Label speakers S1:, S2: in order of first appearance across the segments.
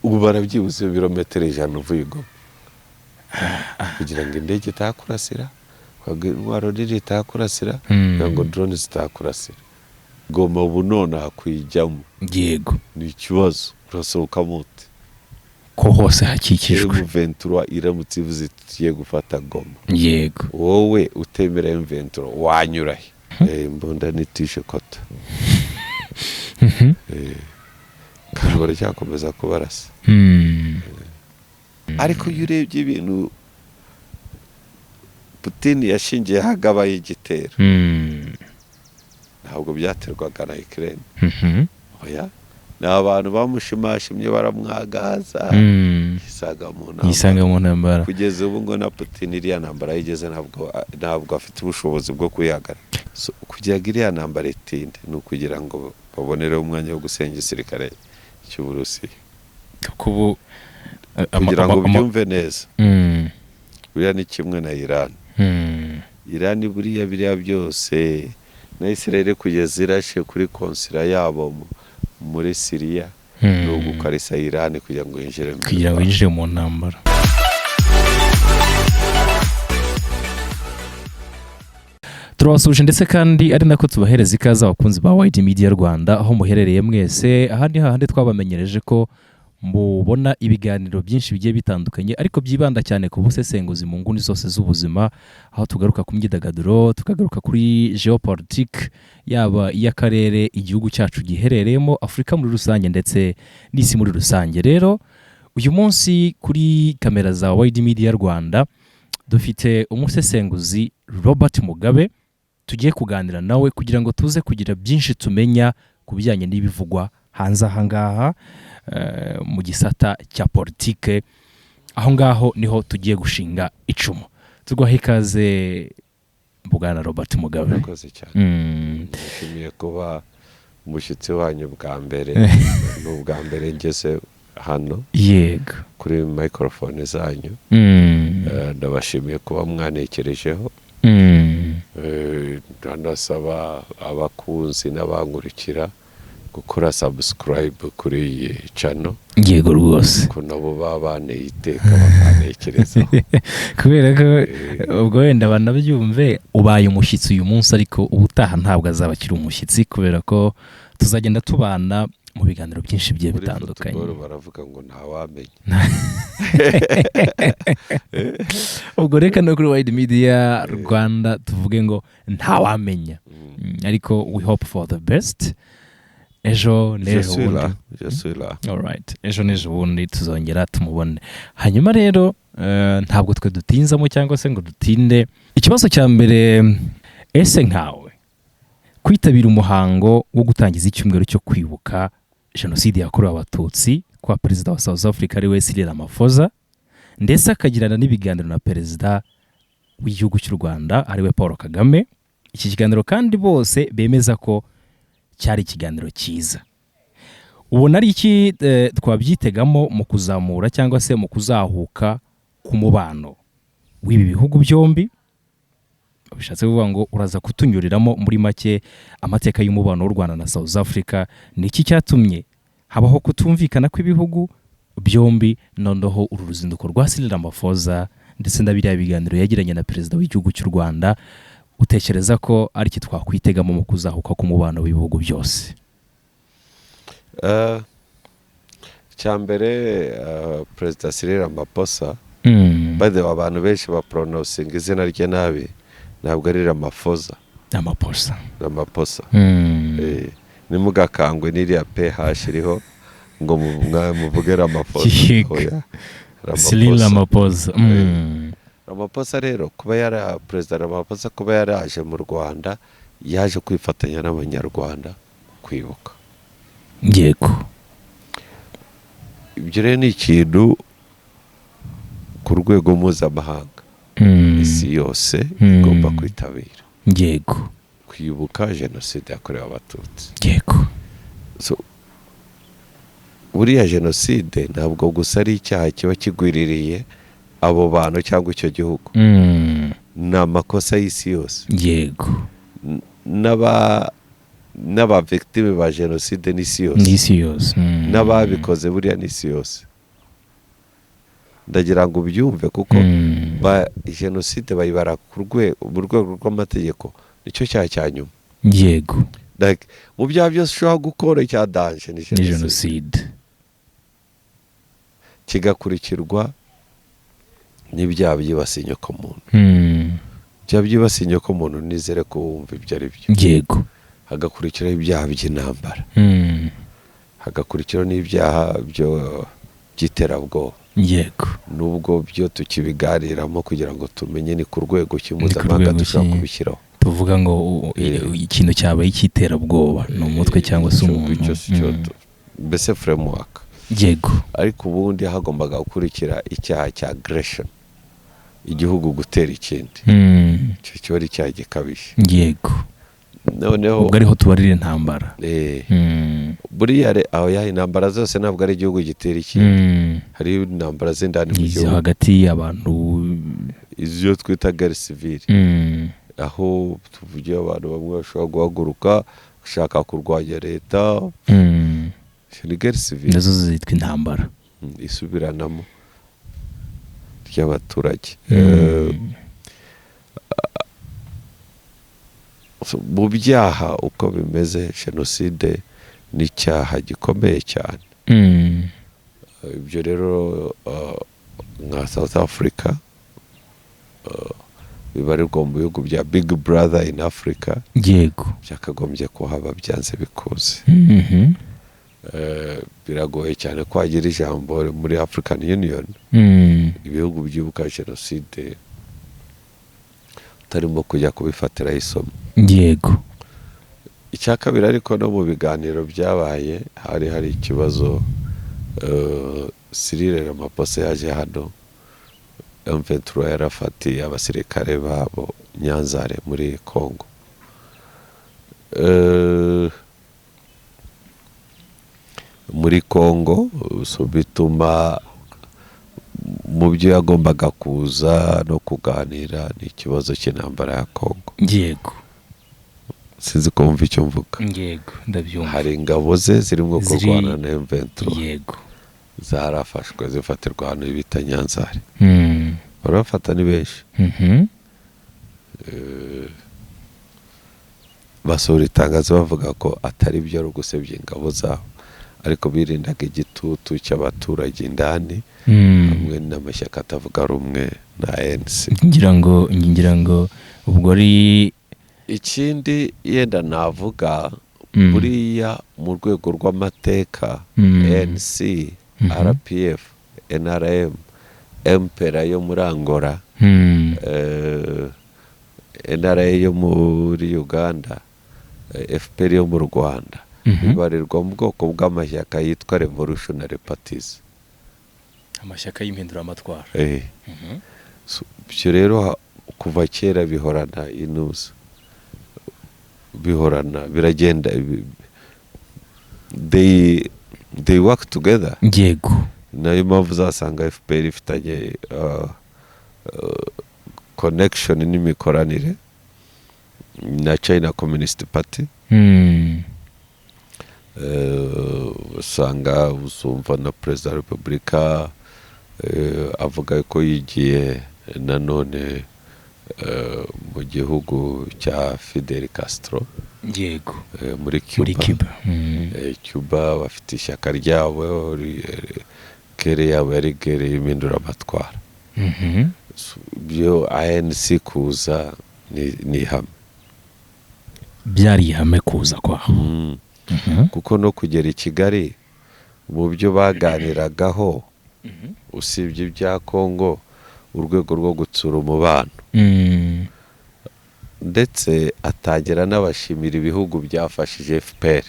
S1: ubu barabyibuze ibirometero 100 uvuye i Goma kugira ngo indege itakurasira, intwaro nini itakurasira, kugira ngo drone zitakurasira. Goma ubu none hakwijyamo.
S2: Yego.
S1: Ni ikibazo urasohoka mute
S2: ko hose hakikijwe.
S1: M23 iramutse ivuze tugiye gufata Goma.
S2: Yego.
S1: Wowe utemera M23 wanyura he? Mbonda nitishe kota. Kandi baracyakomeza kubarasa. Ariko iyo urebye ibintu Putin yashingiye hagabaye igitero, ntabwo byaterwaga na Ukraine. Oya, ni abantu bamushimashimye baramwagaza,
S2: yisanga mu ntambara.
S1: Kugeza ubu ngo na Putin iriya ntambara yigeze ntabwo afite ubushobozi bwo kuyihagarika. Kugira ngo iriya ntambara itinde ni ukugira ngo babonere umwanya wo gusenya igisirikare cy'Uburusiya. Kugira ngo byumve neza, buriya ni kimwe na Iran. Iran buriya byose na Israel kugeza irashe kuri konsila yabo muri Syria no gukarisa Iran kugira ngo yinjire
S2: mu ntambara. Turabasuje ndetse kandi ari nako tubahereza ikaze abakunzi ba Wide Media Rwanda aho muherereye mwese. Ahandi twabamenyereje ko mubona ibiganiro byinshi bigiye bitandukanye ariko byibanda cyane ku busesenguzi mu nguni zose z'ubuzima, aho tugaruka ku myidagaduro, tukagaruka kuri geopolitique yaba y'akarere igihugu cyacu giherereyemo, Afurika muri rusange ndetse n'isi muri rusange. Rero uyu munsi kuri kamera za Wide Media Rwanda dufite umusesenguzi Robert Mugabe tugiye kuganira nawe kugira ngo tuze kugira byinshi tumenya ku bijyanye n'ibivugwa hanze ahangaha mu gisata cya politike. Aho ngaho niho tugiye gushinga icumu. Tuguha ikaze Bwana Robert Mugabe.
S1: Murakoze cyane. Nishimiye kuba umushyitsi wanyu bwa mbere n'ubwa mbere ngeze hano.
S2: Yego.
S1: Kuri microphone zanyu. Ndabashimiye kuba mwanekerejeho. Ndanasaba abakunzi n'abankurikira gukora subscribe kuri iyi channel.
S2: Yego rwose.
S1: Ko nabo babane iteka bakanekerezaho.
S2: Kubera ko ubwo wenda banabyumve ubaye umushyitsi uyu munsi, ariko ubutaha ntabwo azaba kiri umushyitsi kubera ko tuzagenda tubana mu biganiro byinshi bigiye bitandukanye.
S1: Baravuga ngo ntawamenya.
S2: Ubwo reka no kuri Wide Media Rwanda tuvuge ngo ntawamenya. Ariko we hope for the best. Ejo n'ejo bundi. Alright. Ejo n'ejo bundi tuzongera tumubone. Hanyuma rero ntabwo twe dutinzamo cyangwa se ngo dutinde. Ikibazo cya mbere, ese nkawe kwitabira umuhango wo gutangiza icyumweru cyo kwibuka jenoside yakorewe Abatutsi kwa perezida wa South Africa ariwe Cyril Ramaphosa, ndetse akagirana n'ibiganiro na perezida w'igihugu cy'u Rwanda ariwe Paul Kagame. Iki kiganiro kandi bose bemeza ko cyari ikiganiro cyiza. Ubona ari iki twabyitegamo mu kuzamura cyangwa se mu kuzahuka ku mubano w'ibi bihugu byombi? Bishatse kuvuga ngo uraza kutunyuriramo muri make amateka y'umubano w'u Rwanda na South Africa. Ni iki cyatumye habaho kutumvikana kw'ibihugu byombi, noneho uru ruzinduko rwa Cyril Ramaphosa ndetse n'abiriya biganiro yagiranye na perezida w'igihugu cy'u Rwanda, utekereza ko ari iki twakwitegamo mu kuzahuka ku mubano w'ibihugu byose?
S1: Cyambere perezida Cyril Ramaphosa, bade abantu benshi bapronouncinga izina rye nabi, ntabwo ari Ramaphosa. Ramaphosa. Nimugakangwe n'iriya PH iriho ngo muvuge Ramaphosa.
S2: Cyril Ramaphosa.
S1: Ramaphosa rero kuba perezida Ramaphosa kuba yaraje mu Rwanda, yaje kwifatanya n'abanyarwanda kwibuka.
S2: Yego.
S1: Ibyo rero ni ikintu ku rwego mpuzamahanga isi yose igomba kwitabira.
S2: Yego.
S1: Kwibuka jenoside yakorewe Abatutsi.
S2: Yego.
S1: Buriya jenoside ntabwo gusa ari icyaha kiba kigwiririye abo bantu cyangwa icyo gihugu. Ni amakosa y'isi yose.
S2: Yego.
S1: N'aba victime ba jenoside n'isi yose.
S2: N'isi yose.
S1: N'ababikoze buriya n'isi yose. ndagira ngo ubyumve kuko jenoside bayibara mu rwego rw'amategeko nicyo cyaha cya nyuma.
S2: yego
S1: mu byaha byose ushobora gukora icya danje ni
S2: jenoside,
S1: kigakurikirwa n'ibyaha byibasiye inyokomuntu. ibyaha byibasiye inyokomuntu nizere ko wumva ibyo ari byo.
S2: yego
S1: hagakurikiraho ibyaha by'intambara, hagakurikiraho n'ibyaha by'iterabwoba.
S2: yego
S1: nubwo byo tukibiganiramo kugira ngo tumenye ni ku rwego mpuzamahanga dushobora kubishyiraho.
S2: tuvuga ngo ikintu cyabaye icy'iterabwoba ni umutwe cyangwa se umuntu,
S1: mbese framework.
S2: yego
S1: ariko ubundi hagombaga gukurikira icyaha cya aggression, igihugu gutera ikindi. icyo kiba ari icyaha gikabije.
S2: yego
S1: noneho
S2: ubwo ariho tubarira intambara.
S1: buriya aho intambara zose ntabwo ari igihugu gitera ikindi. hari intambara z'indani mu gihugu
S2: hagati y'abantu,
S1: izo twita guerre civile, aho tuvugiye abantu bamwe bashobora guhaguruka gushaka kurwanya leta. ni guerre civile,
S2: nazo zitwa intambara,
S1: isubiranamo ry'abaturage. mu byaha uko bimeze, jenoside ni icyaha gikomeye cyane. ibyo rero nka South Africa bibarirwa mu bihugu bya Big Brother in Africa.
S2: yego
S1: byakagombye kuhaba byanze bikuze. biragoye cyane ko hagira ijambo muri African Union ibihugu byibuka jenoside utarimo kujya kubifatiraho isomo.
S2: yego
S1: icya kabiri, ariko no mu biganiro byabaye hari ikibazo. Cyril Ramaphosa yaje hano, M23 yarafatiye abasirikare babo Nyanzare muri Congo. muri Congo bituma mu byo yagombaga kuza no kuganira n'ikibazo cy'intambara ya Congo.
S2: yego
S1: sinzi ko wumva icyo mvuga.
S2: yego ndabyumva.
S1: hari ingabo ze zirimo kurwana na M23.
S2: yego
S1: zarafashwe zifatirwa ahantu bita Nyanzare. barabafata ni benshi. basohora itangazo bavuga ko atari byo ari ugusebya ingabo zabo, ariko birindaga igitutu cy'abaturage indani hamwe n'amashyaka atavuga rumwe na ANC.
S2: ngira ngo ubwo ari
S1: ikindi yenda navuga buriya mu rwego rw'amateka ANC, RPF, NRM, MPLA yo muri Angola, NRA yo muri Uganda, FPR yo mu Rwanda, bibarirwa mu bwoko bw'amashyaka yitwa Revolutionary Parties,
S2: amashyaka y'impinduramatwara.
S1: ibyo rero kuva kera bihorana inuza, bihorana biragenda, they work together.
S2: yego
S1: nayo mpamvu uzasanga FPR ifitanye connection n'imikoranire na China Communist Party. usanga usumva na Perezida wa Repubulika avuga ko yigiye nanone mu gihugu cya Fidel Castro.
S2: yego
S1: muri Cuba. Cuba bafite ishyaka ryabo kere yabo yari gere y'impinduramatwara. byo ANC kuza ni ihame,
S2: byari ihame kuza kwaho.
S1: kuko no kugera i Kigali mu byo baganiragaho usibye ibya Congo, urwego rwo gutsura umubano, ndetse atagera n'abashimira ibihugu byafashije FPR.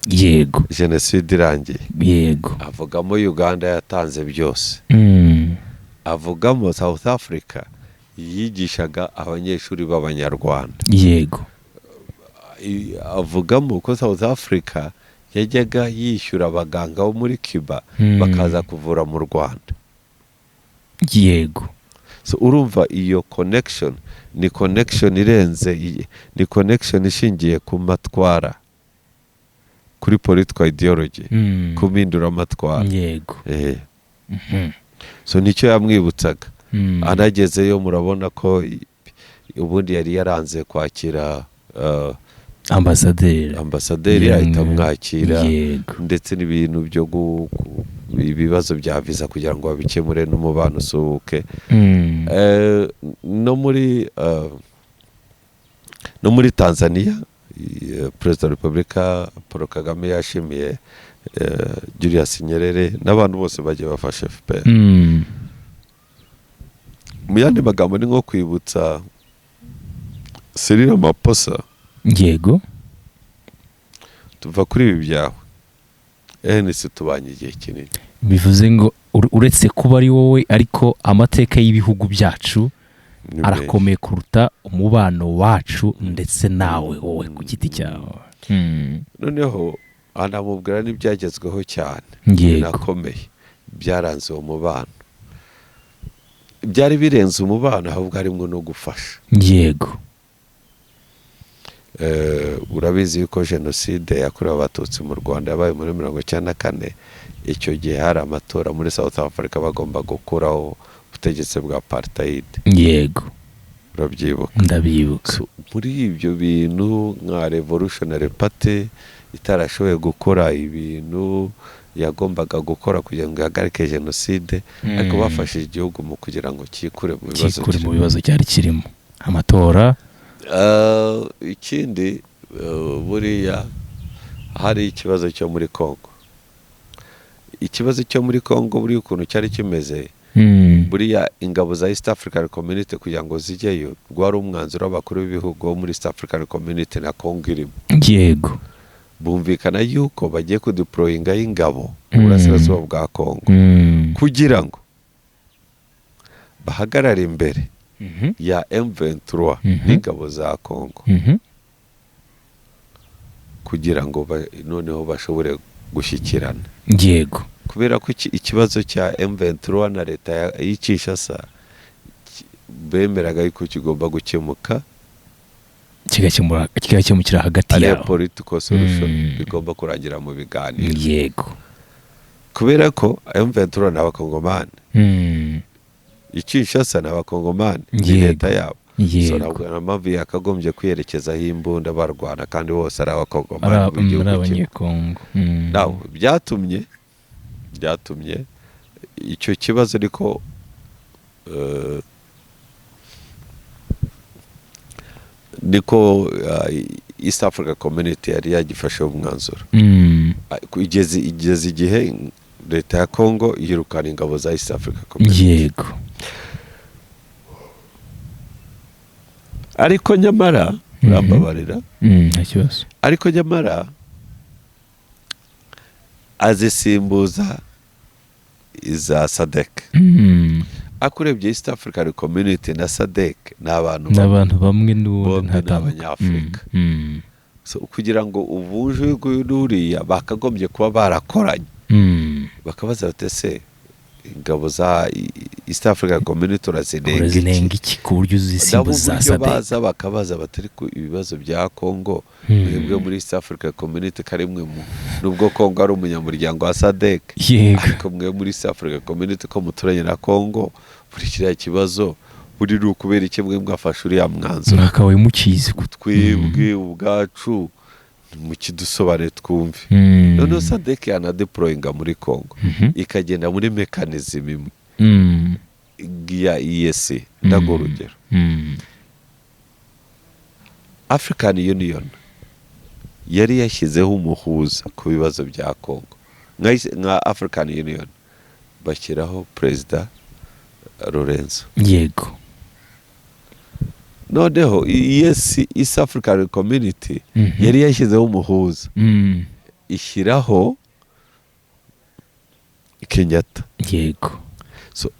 S2: yego
S1: jenoside irangiye.
S2: yego
S1: avugamo Uganda yatanze byose. avugamo South Africa yigishaga abanyeshuri b'Abanyarwanda.
S2: yego
S1: avugamo ko South Africa yajyaga yishyura abaganga bo muri Cuba bakaza kuvura mu Rwanda.
S2: yego
S1: so urumva iyo connection ni connection irenze, ni connection ishingiye ku matwara, kuri political ideology, ku mpinduramatwara.
S2: yego
S1: so nicyo yamwibutsaga. Anagezeyo murabona ko ubundi yari yaranze kwakira ambasaderi ahita amwakira, ndetse n'ibintu byo ibibazo bya visa kugira ngo babikemure n'umubano usubuke. no muri Tanzania Perezida wa Repubulika Paul Kagame yashimiye Julius Nyerere n'abantu bose bagiye bafasha FPR. Mu yandi magambo ni nko kwibutsa Cyril Ramaphosa,
S2: yego,
S1: tuva kuri ibi byawe ANC tubanye igihe kinini.
S2: Bivuze ngo uretse kuba ari wowe, ariko amateka y'ibihugu byacu arakomeye kuruta umubano wacu ndetse nawe wowe ku giti cyawe.
S1: Noneho anamubwira n'ibyagezweho cyane binakomeye byaranze uwo mubano, byari birenze umubano, ahubwo harimo no gufasha.
S2: Yego.
S1: Urabizi yuko jenoside yakorewe abatutsi mu Rwanda yabaye muri 1994. Icyo gihe hari amatora muri South Africa bagomba gukuraho ubutegetsi bwa apartheid.
S2: Yego,
S1: urabyibuka?
S2: Ndabyibuka.
S1: Muri ibyo bintu nka Revolutionary Party itarashoboye gukora ibintu yagombaga gukora kugira ngo ihagarike jenoside, ariko bafashije igihugu mu kugira ngo cyikure mu
S2: bibazo cyari kirimo amatora.
S1: Ikindi buriya hari ikibazo cyo muri Congo. Ikibazo cyo muri Congo buriya ukuntu cyari kimeze, buriya ingabo za East African Community kugira ngo zijyeyo rwari umwanzuro w'abakuru b'ibihugu bo muri East African Community na Congo irimo.
S2: Yego.
S1: Bumvikana yuko bagiye kudeployinga y'ingabo mu burasirazuba bwa Congo kugira ngo bahagarare imbere ya M23 n'ingabo za Congo, kugira ngo noneho bashobore gushyikirana.
S2: Yego.
S1: Kubera ko ikibazo cya M23 na leta y'Kinshasa bemeraga yuko kigomba gukemuka,
S2: kigakemukira hagati yabo,
S1: political solution bigomba kurangira mu biganiro.
S2: Yego.
S1: Kubera ko M23 n'abakongomani, Kinshasa n'abakongomani, leta yabo. So ntabwo mpamvu yakagombye kwiyerekezaho imbunda barwana kandi bose ari abakongomani b'igihugu
S2: cy'Kongo.
S1: Naho byatumye icyo kibazo ariko niko East Africa Community yari yagifashe umwanzuro. Igeze igihe leta ya Congo yirukana ingabo za East Africa Community.
S2: Yego.
S1: Ariko nyamara urambabarira, ariko nyamara azisimbuza iza SADC. Akurebye East African Community na SADC n'abantu
S2: bamwe n'Abanyafrika.
S1: So kugira ngo ubuje n'uriya bakagombye kuba barakoranye, bakabaza bati se ingabo za East African Community urazinenga
S2: iki ku buryo uzisimbuza SADC?
S1: Baza bakabaza batari ku ibibazo bya Congo, mwebwe muri East African Community karimwe nubwo Congo ari umunyamuryango wa SADC, ariko mwe muri East African Community ko muturanye na Congo, buri kiriya kibazo buri rukubera iki mwe mwafashe uriya mwanzuro
S2: mwakabaye mukizi
S1: twebwe ubwacu mukidusobane twumve. Noneho SADC yanadeployinga muri Congo, ikagenda muri mechanism imwe ya EAC. Ndago urugero, African Union yari yashyizeho umuhuza ku bibazo bya Congo. Nka African Union bashyiraho Perezida Lorenzo.
S2: Yego.
S1: Noneho East African Community yari yashyizeho umuhuza, ishyiraho Kenyatta.
S2: Yego.
S1: So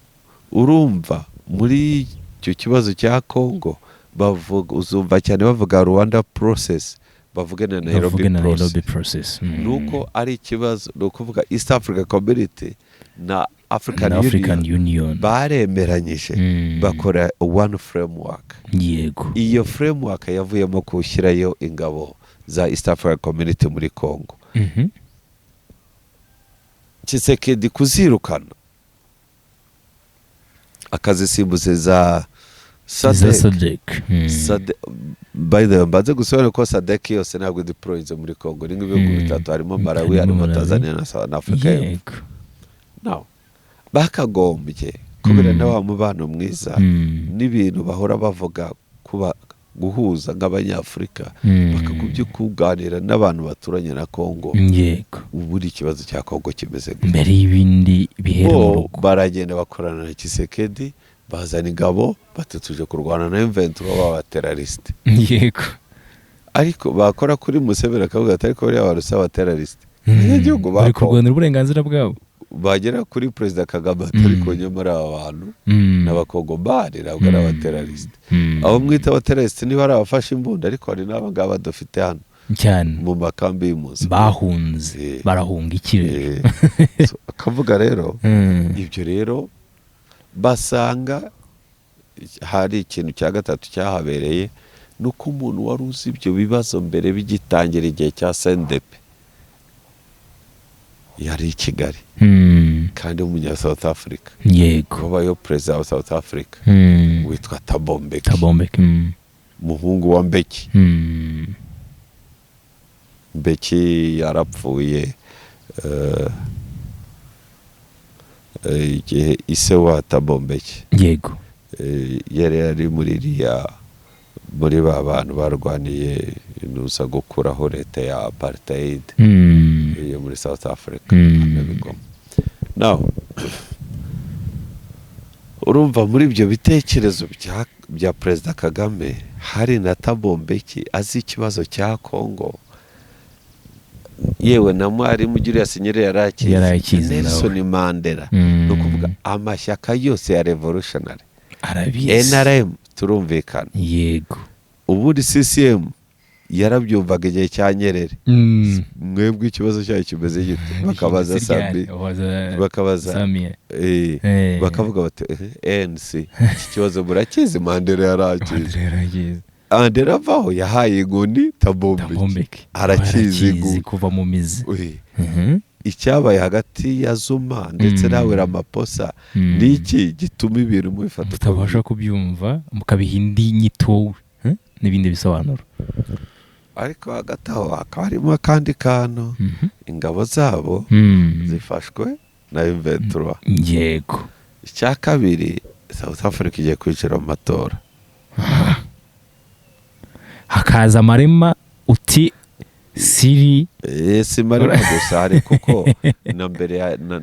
S1: urumva muri icyo kibazo cya Congo uzumva cyane bavuga Rwanda process, bavuga na Nairobi process. Nuko ari ikibazo no kuvuga East African Community na African Union baremeranyije bakora one framework.
S2: Yego.
S1: Iyo framework yavuyemo kushyirayo ingabo za East African Community muri Congo. Tshisekedi kuzirukana akazisimbuza za SADC. By the way, mbanze gusobanura ko SADC yose ntabwo deployinze muri Congo, ni nk'ibihugu bitatu, harimo Malawi, harimo Tanzania na Afrika y'Epfo. Now bakagombye kubera na wa mubano mwiza n'ibintu bahora bavuga kuba guhuza nk'abanyafurika, bakagubye kuganira n'abantu baturanye na Congo. Ubu ikibazo cya Congo kimeze gute
S2: mbere y'ibindi bihera mu rugo,
S1: baragenda bakorana na Tshisekedi, bazana ingabo batutuje kurwana na M23 b'abateroriste. Ariko bakora kuri Museveni akavuga ati ariko bari abarusa abateroriste, abanyagihugu
S2: bari kurwanira uburenganzira bwabo.
S1: Bagera kuri Perezida Kagame ariko nyamara abantu n'abakongomani ntabwo ari abateroriste. Abo mwita abateroriste niba ari abafashe imbunda, ariko hari n'abangaba badafite hano
S2: cyane
S1: mu makambi y'impunzi
S2: bahunze, barahunga ikirere.
S1: Akavuga rero ibyo rero basanga hari ikintu cya gatatu cyahabereye, nuko umuntu wari uzi ibyo bibazo mbere bigitangira igihe cya CNDP yari i Kigali kandi umunya South Africa. Wabayo Perezida wa South Africa witwa Thabo Mbeki, muhungu wa Mbeki. Mbeki yarapfuye igihe ise wa Thabo Mbeki yari ari muri ba bantu barwaniye inusa gukuraho leta ya apartheid yo muri South Africa. Now urumva muri ibyo bitekerezo bya Perezida Kagame hari na Thabo Mbeki azi ikibazo cya Congo, yewe na mwarimu Julius Nyerere yarakize, Nelson Mandela, no kuvuga amashyaka yose ya revolutionary NRM turumvikana. Ubundi CCM yarabyumvaga igihe cya Nyerere. Mwebwe ikibazo cyayo kimeze gito, bakabaza Sami, bakavuga bati ANC iki kibazo murakizi. Mandela yarakize. Mandela avaho yahaye inkoni Thabo Mbeki, arakizi
S2: kuva mu mizi.
S1: Icyabaye hagati ya Zuma ndetse nawe Ramaphosa niki gituma ibintu mubifata
S2: tutabasha kubyumva, mukabiha indi nyito n'ibindi bisobanuro.
S1: Ariko hagati aho hakaba harimo akandi kantu, ingabo zabo zifashwe na M23. Icya kabiri, South Africa igiye kwinjira mu matora,
S2: hakaza Marema uti siri
S1: si Marema gusa, hari kuko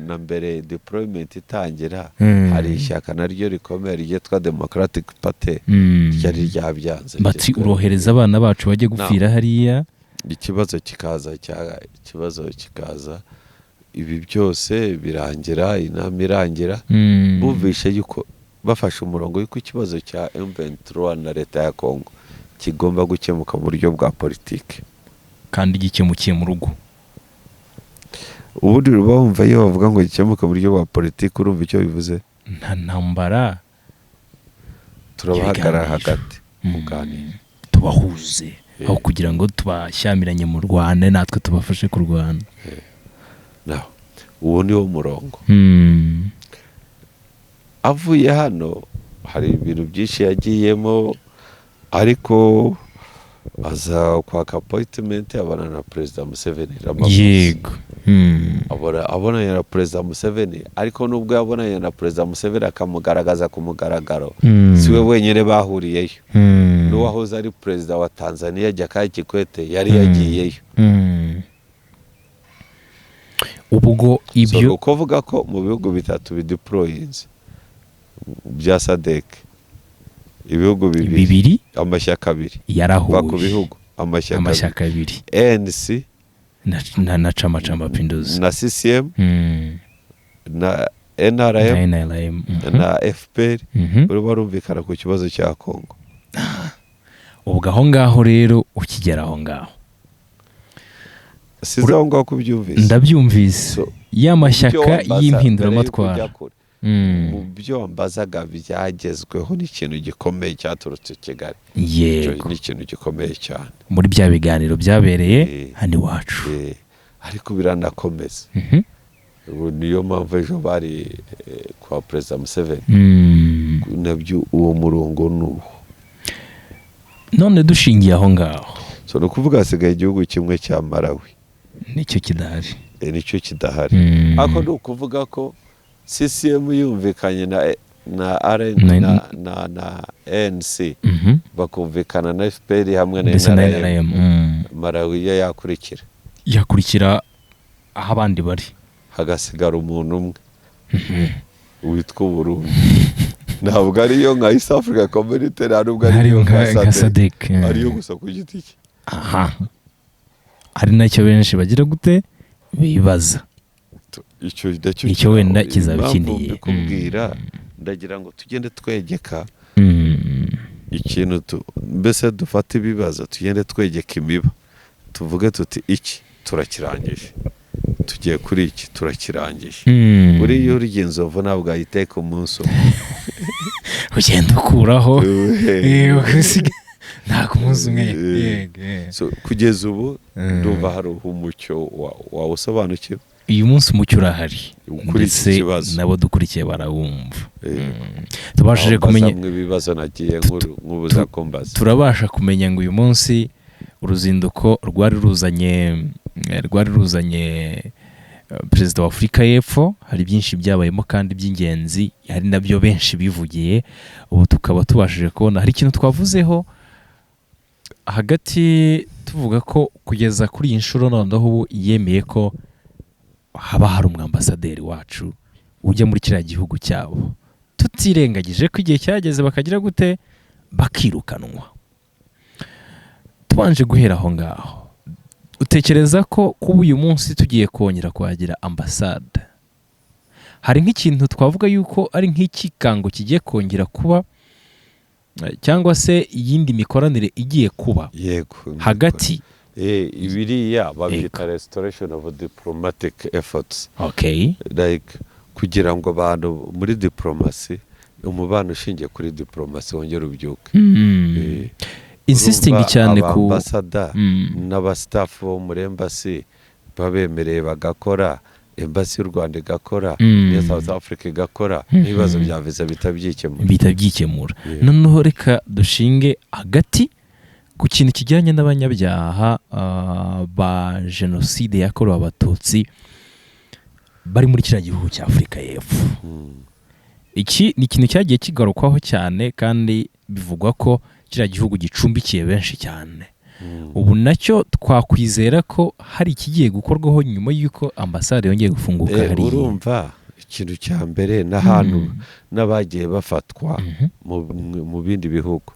S1: na mbere deployment itangira hari ishyaka naryo rikomeye ryitwa Democratic Party ryari ryabyanze
S2: bati urohereza abana bacu bajye gupfira hariya.
S1: Ikibazo kikaza ibi byose birangira, inama irangira, bumvishe yuko bafashe umurongo yuko ikibazo cya M23 na leta ya Congo kigomba gukemuka mu buryo bwa politiki,
S2: kandi gikemukiye mu rugo.
S1: Ubundi bumva iyo bavuga ngo gikemuka mu buryo bwa politiki, urumva icyo bivuze?
S2: Nta ntambara,
S1: turabahagarara hagati muganira,
S2: tubahuze aho kugira ngo tubashyamiranye mu Rwanda natwe tubafashe kurwana.
S1: Uwo ni wo murongo. Avuye hano hari ibintu byinshi yagiyemo, ariko aza kwaka appointment abana na Perezida Museveni. Abonanye na Perezida Museveni, ariko nubwo yabonanye na Perezida Museveni akamugaragaza ku mugaragaro, siwe wenyine bahuriyeyo. N'uwahoze ari Perezida wa Tanzania Jakaya Kikwete yari yagiyeyo.
S2: Ubwo ibyo
S1: kuvuga ko mu bihugu bitatu bideployinze bya SADC, ibihugu bibiri amashyaka abiri
S2: yarahuye
S1: ku bihugu
S2: amashyaka abiri,
S1: ANC
S2: na Chama cha Mapinduzi
S1: na CCM na NRM na FPR bari barumvikana ku kibazo cya Congo.
S2: Ubwo aho ngaho rero ukigera aho ngaho
S1: sizaho ngaho kubyumvise,
S2: ndabyumvise y'amashyaka y'impinduramatwara.
S1: Mu byo mbazaga byagezweho n'ikintu gikomeye cyaturutse Kigali. Ni ikintu gikomeye cyane
S2: muri bya biganiro byabereye hano iwacu,
S1: ariko biranakomeza. Niyo mpamvu ejo bari kwa Perezida Museveni nabyo uwo murongo nuwo.
S2: None dushingiye aho ngaho,
S1: so no kuvuga hasigaye igihugu kimwe cya Malawi
S2: nicyo kidahari.
S1: Nicyo kidahari. Ako ni ukuvuga ko CCM yumvikanye na ANC bakumvikana na FPR hamwe na NRM. Malawi yakurikira aho abandi bari, hagasigara umuntu umwe witwa Burundi. Ntabwo ariyo nka East Africa Community, ntabwo ariyo nka SADC, ariyo gusa ku giti cye.
S2: Ari nacyo benshi bagira gute bibaza, icyo wenda kizabikeneye
S1: kubwira. Ndagira ngo tugende twegeka ikintu mbese dufate ibibazo, tugende twegeka imiba, tuvuge tuti iki turakirangije, tugiye kuri iki turakirangije. Buriya urya inzovu ntabwo ayiteka umunsi umwe,
S2: ugenda ukuraho ntabwo umunsi umwe.
S1: Kugeza ubu ndumva hari umucyo wawusobanukiwe.
S2: Uyu munsi umucyo urahari, ndetse nabo dukurikiye barawumva. Tubashije kumenya
S1: ibibazo nagiye nk'ubuza kumbaza,
S2: turabasha kumenya ngo uyu munsi uruzinduko rwari ruzanye perezida wa Afurika y'Epfo, hari byinshi byabayemo kandi by'ingenzi, hari nabyo benshi bivugiye. Ubu tukaba tubashije kubona hari ikintu twavuzeho hagati, tuvuga ko kugeza kuri iyi nshuro noneho ubu yemeye ko haba hari umwambasaderi wacu ujya muri kiriya gihugu cyabo, tutirengagije ko igihe cyageze bakagira gute bakirukanwa. Tubanje guhera aho ngaho, utekereza ko kuba uyu munsi tugiye kongera kuhagira ambasade, hari nk'ikintu twavuga yuko ari nk'ikikango kigiye kongera kuba, cyangwa se iyindi mikoranire igiye kuba hagati
S1: ibiriya babyita restoration of diplomatic efforts.
S2: Like
S1: kugira ngo abantu muri diplomasi, umubano ushingiye kuri diplomasi wongera ubyuke.
S2: Insisting cyane ku
S1: ambassador n'abastaff bo muri embassy babemereye bagakora, embassy y'u Rwanda igakora, ya South Africa igakora, ibibazo bya visa bitabyikemura. Noneho reka dushinge hagati ku kintu kijyanye n'abanyabyaha ba jenoside yakorewe Abatutsi bari muri kiriya gihugu cya Afurika y'Epfo. Iki ni ikintu cyagiye kigarukwaho cyane, kandi bivugwa ko kiriya gihugu gicumbikiye benshi cyane. Ubu nacyo twakwizera ko hari ikigiye gukorwaho nyuma y'uko ambasade yongeye gufunguka hariya. Urumva ikintu cya mbere n'ahantu n'abagiye bafatwa mu bindi bihugu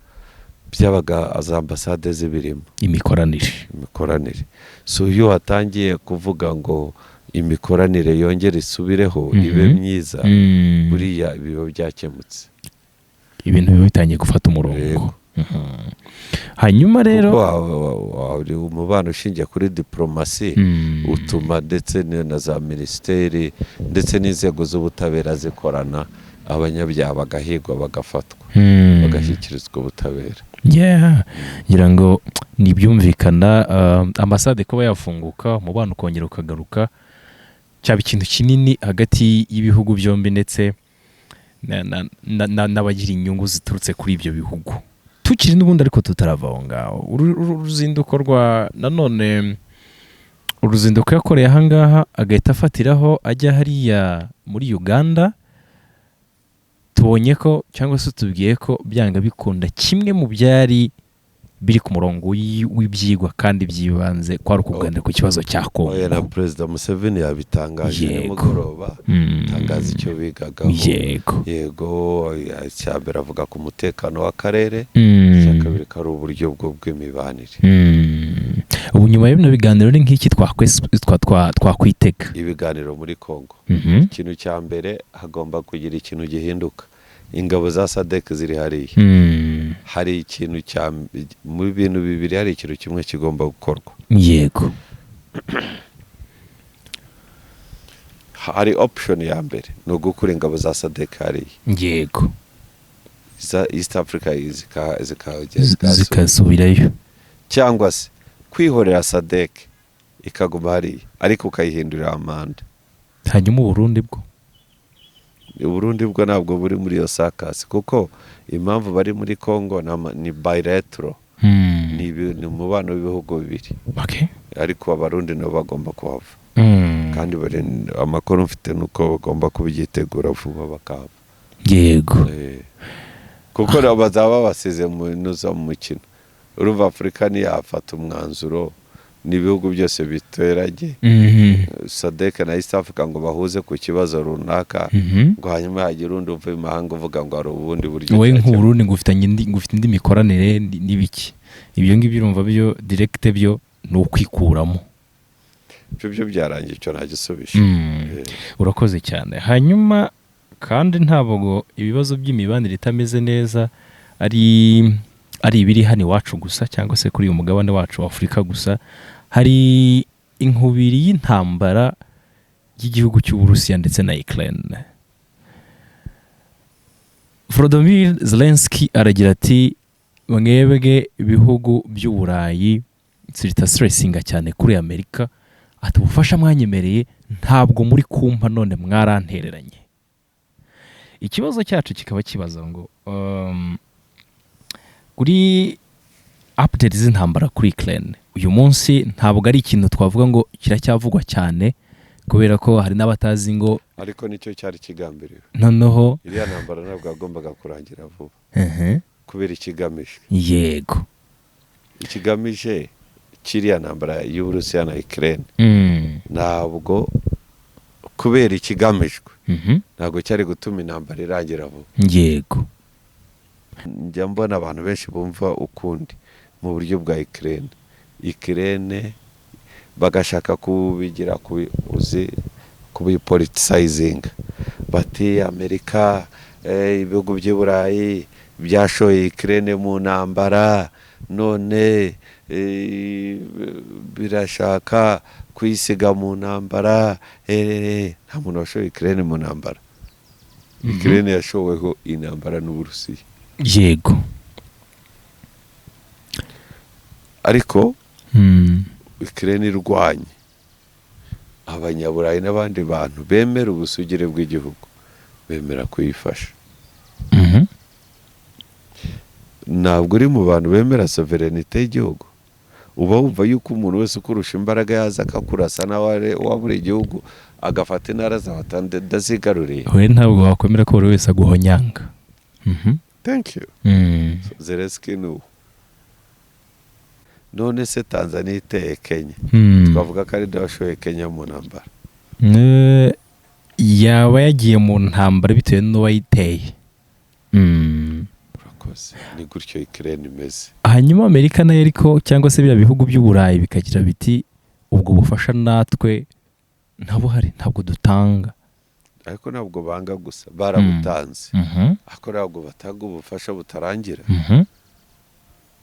S1: byabaga za ambasade zibirimo imikoranire. So iyo hatangiye kuvuga ngo imikoranire yongere isubireho ibe myiza, buriya ibiba byakemutse,
S2: ibintu biba bitangiye gufata umurongo. Hanyuma rero
S1: umubano ushingiye kuri diplomasi utuma ndetse na za minisiteri ndetse n'inzego z'ubutabera zikorana, abanyabyaha bagahigwa bagafatwa bagashyikirizwa ubutabera.
S2: ngira ngo nibyumvikana, ambasade kuba yafunguka, umubano ukongera ukagaruka, cyaba ikintu kinini hagati y'ibihugu byombi ndetse n'abagira inyungu ziturutse kuri ibyo bihugu. Tukiri n'ubundi ariko tutarava aho ngaho, uruzinduko rwa nanone, uruzinduko yakoreye aha ngaha agahita afatiraho ajya hariya muri Uganda, tubonye ko cyangwa se tubwiye ko byanga bikunda kimwe mu byari biri ku murongo w'ibyigwa kandi byibanze kwari ukuganira ku kibazo cya Kongo.
S1: Na Perezida Museveni yabitangaje nimugoroba, tangaza icyo bigagaho. Yego, cyambere avuga ku mutekano w'akarere, cyakabiri kari uburyo bw'imibanire.
S2: Ubu nyuma y'ibino biganiro ni nk'iki twakwitega?
S1: Ibiganiro muri Kongo, ikintu cya mbere hagomba kugira ikintu gihinduka. Ingabo za SADC ziri hariya, hari ikintu mu bintu bibiri, hari ikintu kimwe kigomba gukorwa.
S2: Yego,
S1: hari option ya mbere ni ugukura ingabo za SADC hariya.
S2: Yego,
S1: East Africa
S2: zikasubirayo,
S1: cyangwa se kwihorera SADC ikaguma hariya ariko ukayihindurira amande.
S2: Hanyuma Burundi bwo
S1: Burundi bwo ntabwo buri muri iyo sakasi kuko impamvu bari muri Congo ni bilateral. Ni umubano w'ibihugu bibiri. Ariko abarundi nabo bagomba kuhava. Kandi amakuru mfite nuko bagomba kubyitegura vuba bakahava.
S2: Yego.
S1: Kuko nabo bazaba basize mu mukino. Urumva Afurika ntiyafata umwanzuro n'ibihugu byose biteranye. SADC na East Africa ngo bahuze ku kibazo runaka ngo hanyuma hagira undi uvuye mu mahanga uvuga ngo ari ubundi buryo.
S2: Wowe nk'Uburundi ngufite indi mikoranire n'ibiki. Ibyo ngibyo urumva byo direct byo ni ukwikuramo.
S1: Ibyo byarangiye icyo nagisubisha.
S2: Urakoze cyane. Hanyuma kandi ntabwo ibibazo by'imibanire itameze neza ari ibiri hano iwacu gusa cyangwa se kuri uyu mugabane wacu wa Afurika gusa. Hari inkubiri y'intambara y'igihugu cy'Uburusiya ndetse na Ukraine. Volodymyr Zelensky aragira ati mwebwe ibihugu by'Uburayi siritaseresinga cyane kuri Amerika, ati ubufasha mwanyemereye ntabwo muri kumpa none mwarantereranye. Ikibazo cyacu kikaba kibaza ngo kuri update z'intambara kuri Ukraine uyu munsi ntabwo ari ikintu twavuga ngo kiracyavugwa cyane kubera ko hari n'abatazi ngo
S1: ariko nicyo cyari kigambiriwe.
S2: Noneho
S1: iriya ntambara ntabwo agombaga kurangira vuba. Kubera ikigamije.
S2: Yego.
S1: Ikigamije kiriya ntambara y'Uburusiya na Ukraine. Ntabwo kubera ikigamijwe. Ntabwo cyari gutuma intambara irangira vuba.
S2: Yego.
S1: Njya mbona abantu benshi bumva ukundi mu buryo bwa Ukraine bagashaka kubigira kubipoliticizing. Bati Amerika ibihugu by'Uburayi byashoye Ukraine mu ntambara none birashaka kwisiga mu ntambara. Nta muntu washoye Ukraine mu ntambara. Ukraine yashoweho intambara n'Uburusiya.
S2: Yego.
S1: Ariko Ukraine irwanye abanyaburayi n'abandi bantu bemera ubusugire bw'igihugu bemera kuyifasha. Ntabwo uri mu bantu bemera sovereignty y'igihugu. Uba wumva yuko umuntu wese ukurusha imbaraga yaza akakurasa nawe wabura igihugu agafata intara zawe atazigaruriye.
S2: We ntabwo wakwemera ko buri wese aguhonyanga.
S1: Thank you. Zelensky nu. None se Tanzania iteye Kenya. Twavuga ko ari dashoye Kenya mu ntambara.
S2: Yaba yagiye mu ntambara bitewe n'uwayiteye.
S1: Urakoze. Ni gutyo Ukraine imeze.
S2: Hanyuma Amerika nayo ariko cyangwa se bya bihugu by'Uburayi bikagira biti ubwo bufasha natwe ntabwo dutanga.
S1: Ariko ntabwo banga gusa barabutanze. Ariko ntabwo batanga ubufasha butarangira.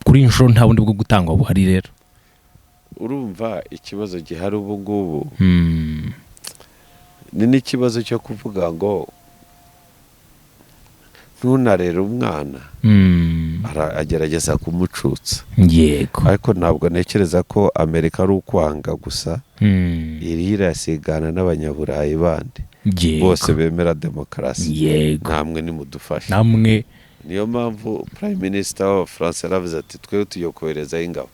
S1: Kuri inshuro nta bundi bwo gutangwa buhari rero. Urumva ikibazo gihari ubu ngubu ni n'ikibazo cyo kuvuga ngo ntunarere umwana agerageza kumucutsa.
S2: Yego.
S1: Ariko ntabwo ntekereza ko Amerika ari ukwanga gusa. Iri irasigana n'abanyaburayi bandi. Bose bemera demokarasi.
S2: Yego.
S1: Namwe nimudufasha.
S2: Namwe
S1: niyo mpamvu Prime Minister wa France yaravuze ati twe tugiye kohereza ingabo.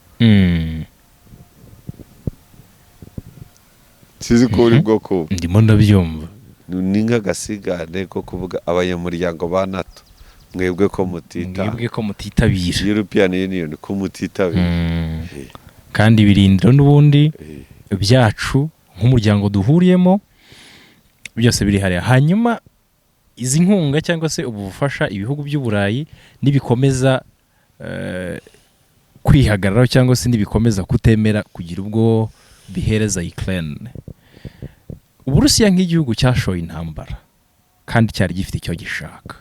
S1: Sizi ko uri bwoko.
S2: Ndimo ndabyumva.
S1: Ni nk'agasigane ko kuvuga abanyamuryango ba NATO. Mwebwe ko mutitabira. European Union ko mutitabira.
S2: Kandi birindiro n'ubundi byacu nk'umuryango duhuriyemo byose biri hariya. Hanyuma izi nkunga cyangwa se ubufasha ibihugu by'Uburayi nibikomeza kwihagararaho cyangwa se nibikomeza kutemera kugira ubwo bihereza Ukraine. Uburusiya nk'igihugu cyashoye intambara kandi cyari gifite icyo gishaka.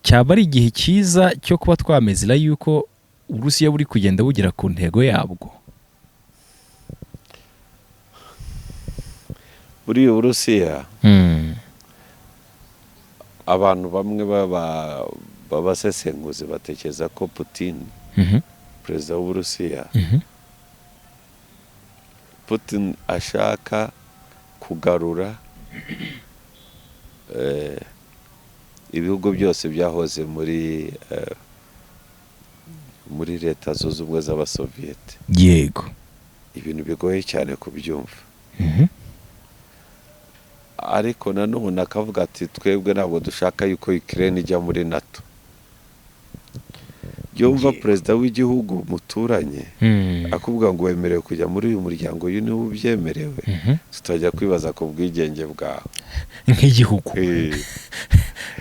S2: Cyaba ari igihe cyiza cyo kuba twamezera yuko Uburusiya buri kugenda bugera ku ntego yabwo.
S1: Muri Uburusiya abantu bamwe babasesenguzi batekereza ko Putin perezida w'Uburusiya Putin ashaka kugarura ibihugu byose byahoze muri leta zunze ubumwe z'abasoviyete.
S2: yego.
S1: ibintu bigoye cyane kubyumva,
S2: Mhm.
S1: ariko nanone akavuga ati twebwe ntabwo dushaka yuko Ukraine ijya muri NATO. Yumva perezida w'igihugu muturanye akubwira ngo wemerewe kujya muri uyu muryango, uyu niwe ubyemerewe, tutajya kwibaza ku bwigenge bwawe
S2: nk'igihugu.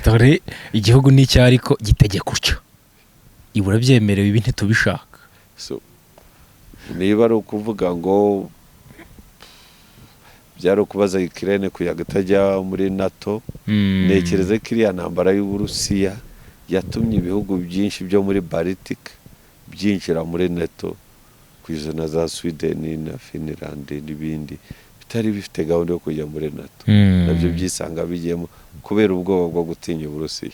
S2: dore igihugu ni icyo ariko gitegeka utyo, ibura byemerewe ibi ntitubishaka.
S1: So, niba ari ukuvuga ngo byari ukubaza Ukraine kuyaga itajya muri NATO, ntekereza ko iriya ntambara y'Uburusiya yatumye ibihugu byinshi byo muri Baltic byinjira muri NATO, kugeza na za Sweden na Finland n'ibindi bitari bifite gahunda yo kujya muri NATO, nabyo byisanga bigiyemo kubera ubwoba bwo gutinya Uburusiya.